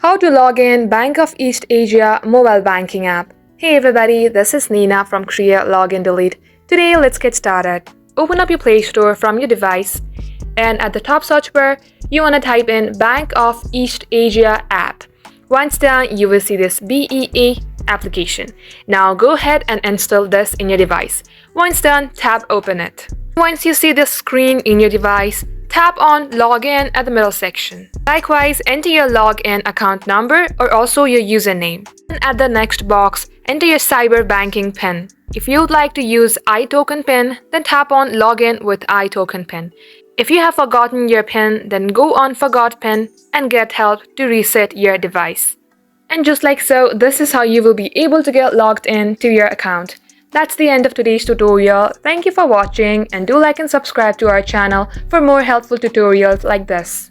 How to log in Bank of East Asia mobile banking app. Hey everybody, this is Nina from Create Login Delete. Today let's get started. Open up your Play Store from your device and at the top search bar you want to type in Bank of East Asia app. Once done, you will see this BEA application. Now go ahead and install this in your device. Once done, tap open it. Once you see this screen in your device, tap on Login at the middle section. Likewise, enter your login account number or also your username. And at the next box, enter your cyber banking PIN. If you would like to use iToken PIN, then tap on Login with iToken PIN. If you have forgotten your PIN, then go on Forgot PIN and get help to reset your device. And just like so, this is how you will be able to get logged in to your account. That's the end of today's tutorial. Thank you for watching and do like and subscribe to our channel for more helpful tutorials like this.